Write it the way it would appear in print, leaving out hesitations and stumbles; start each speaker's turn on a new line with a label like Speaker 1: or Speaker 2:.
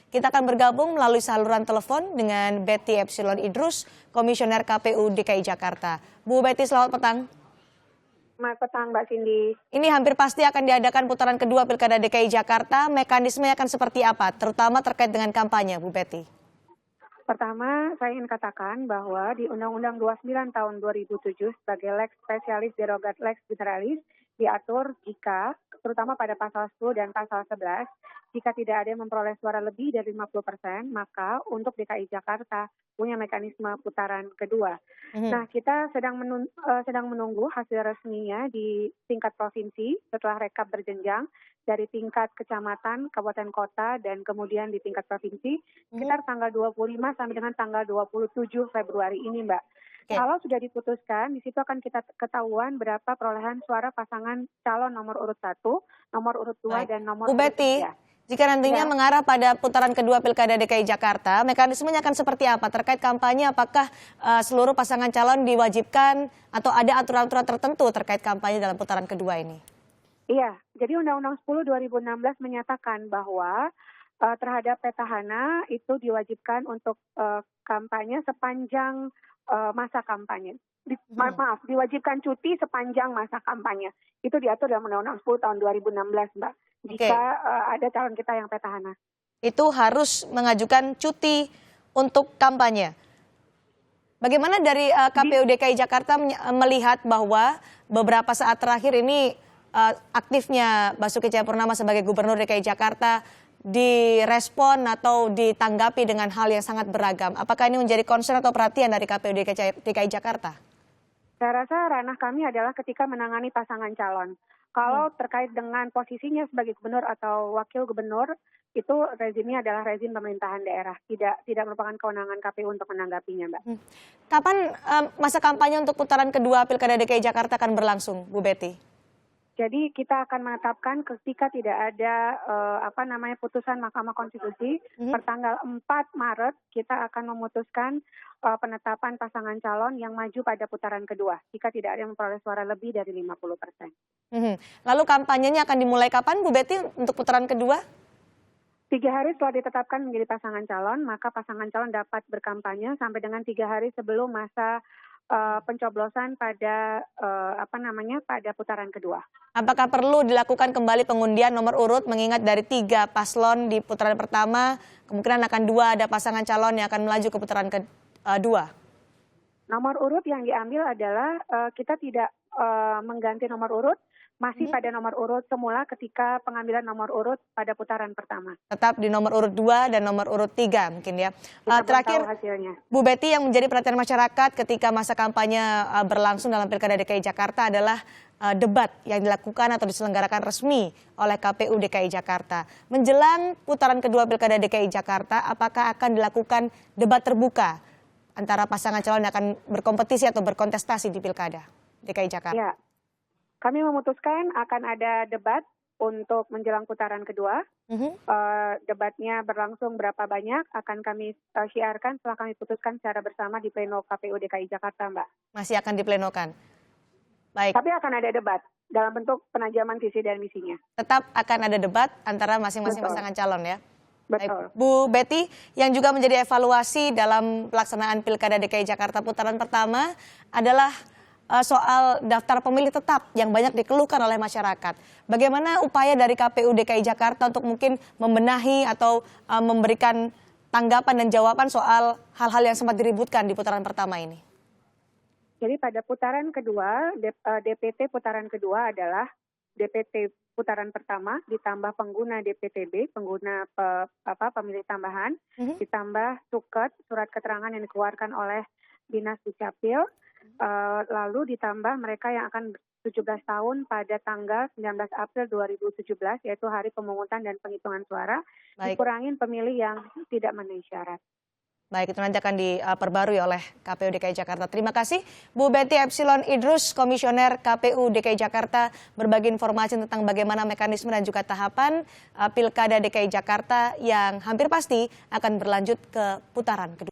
Speaker 1: Kita akan bergabung melalui saluran telepon dengan Betty Epsilon Idrus, Komisioner KPU DKI Jakarta. Bu Betty, selamat petang.
Speaker 2: Selamat petang, Mbak Cindy.
Speaker 1: Ini hampir pasti akan diadakan putaran kedua Pilkada DKI Jakarta. Mekanismenya akan seperti apa, terutama terkait dengan kampanye, Bu Betty?
Speaker 2: Pertama, saya ingin katakan bahwa di Undang-Undang 29 tahun 2007 sebagai lex specialis derogat lex generalis diatur jika, terutama pada pasal 10 dan pasal 11, jika tidak ada yang memperoleh suara lebih dari 50%, maka untuk DKI Jakarta punya mekanisme putaran kedua. Nah, kita sedang menunggu hasil resminya di tingkat provinsi setelah rekap berjenjang dari tingkat kecamatan, kabupaten kota, dan kemudian di tingkat provinsi sekitar tanggal 25 sampai dengan tanggal 27 Februari ini, Mbak. Kalau sudah diputuskan, di situ akan kita ketahuan berapa perolehan suara pasangan calon nomor urut 1, nomor urut 2, dan nomor
Speaker 1: urut 3. Bu Betty, jika nantinya mengarah pada putaran kedua Pilkada DKI Jakarta, mekanismenya akan seperti apa? Terkait kampanye, apakah seluruh pasangan calon diwajibkan atau ada aturan-aturan tertentu terkait kampanye dalam putaran kedua ini?
Speaker 2: Iya, jadi Undang-Undang 10 2016 menyatakan bahwa terhadap petahana itu diwajibkan untuk kampanye sepanjang masa kampanye. Diwajibkan cuti sepanjang masa kampanye. Itu diatur dalam Undang-Undang 10 tahun 2016, Mbak. Jika ada calon kita yang petahana.
Speaker 1: Itu harus mengajukan cuti untuk kampanye. Bagaimana dari KPU DKI Jakarta melihat bahwa beberapa saat terakhir ini aktifnya Basuki Cahayapurnama sebagai Gubernur DKI Jakarta direspon atau ditanggapi dengan hal yang sangat beragam. Apakah ini menjadi concern atau perhatian dari KPU DKI Jakarta?
Speaker 2: Saya rasa ranah kami adalah ketika menangani pasangan calon. Kalau terkait dengan posisinya sebagai gubernur atau wakil gubernur, itu rezimnya adalah rezim pemerintahan daerah. Tidak merupakan kewenangan KPU untuk menanggapinya, Mbak.
Speaker 1: Kapan masa kampanye untuk putaran kedua Pilkada DKI Jakarta akan berlangsung, Bu Betty?
Speaker 2: Jadi kita akan menetapkan ketika tidak ada putusan Mahkamah Konstitusi, pertanggal 4 Maret kita akan memutuskan penetapan pasangan calon yang maju pada putaran kedua jika tidak ada yang memperoleh suara lebih dari 50%.
Speaker 1: Lalu kampanyenya akan dimulai kapan, Bu Betty, untuk putaran kedua?
Speaker 2: 3 hari setelah ditetapkan menjadi pasangan calon, maka pasangan calon dapat berkampanye sampai dengan 3 hari sebelum masa pencoblosan pada pada putaran kedua.
Speaker 1: Apakah perlu dilakukan kembali pengundian nomor urut mengingat dari 3 paslon di putaran pertama, kemungkinan akan 2 ada pasangan calon yang akan melaju ke putaran kedua?
Speaker 2: Nomor urut yang diambil adalah kita tidak mengganti nomor urut, masih pada nomor urut semula ketika pengambilan nomor urut pada putaran pertama.
Speaker 1: Tetap di nomor urut 2 dan nomor urut 3 mungkin ya. Terakhir, Bu Betty, yang menjadi perhatian masyarakat ketika masa kampanye berlangsung dalam Pilkada DKI Jakarta adalah debat yang dilakukan atau diselenggarakan resmi oleh KPU DKI Jakarta. Menjelang putaran kedua Pilkada DKI Jakarta, apakah akan dilakukan debat terbuka antara pasangan calon yang akan berkompetisi atau berkontestasi di Pilkada DKI Jakarta?
Speaker 2: Ya. Kami memutuskan akan ada debat untuk menjelang putaran kedua. Debatnya berlangsung berapa banyak akan kami siarkan setelah kami putuskan secara bersama di pleno KPU DKI Jakarta, Mbak.
Speaker 1: Masih akan diplenokan? Baik.
Speaker 2: Tapi akan ada debat dalam bentuk penajaman visi dan misinya.
Speaker 1: Tetap akan ada debat antara masing-masing pasangan calon ya?
Speaker 2: Betul.
Speaker 1: Baik. Bu Betty, yang juga menjadi evaluasi dalam pelaksanaan Pilkada DKI Jakarta putaran pertama adalah soal daftar pemilih tetap yang banyak dikeluhkan oleh masyarakat. Bagaimana upaya dari KPU DKI Jakarta untuk mungkin membenahi atau memberikan tanggapan dan jawaban soal hal-hal yang sempat diributkan di putaran pertama ini?
Speaker 2: Jadi pada putaran kedua, DPT putaran kedua adalah DPT putaran pertama ditambah pengguna DPTB, pengguna pemilih tambahan, ditambah surat keterangan yang dikeluarkan oleh Dinas Dukcapil, lalu ditambah mereka yang akan 17 tahun pada tanggal 19 April 2017, yaitu hari pemungutan dan penghitungan suara, dikurangin pemilih yang tidak memenuhi syarat.
Speaker 1: Baik, itu nanti akan diperbarui oleh KPU DKI Jakarta. Terima kasih Bu Betty Epsilon Idrus, Komisioner KPU DKI Jakarta, berbagi informasi tentang bagaimana mekanisme dan juga tahapan Pilkada DKI Jakarta yang hampir pasti akan berlanjut ke putaran kedua.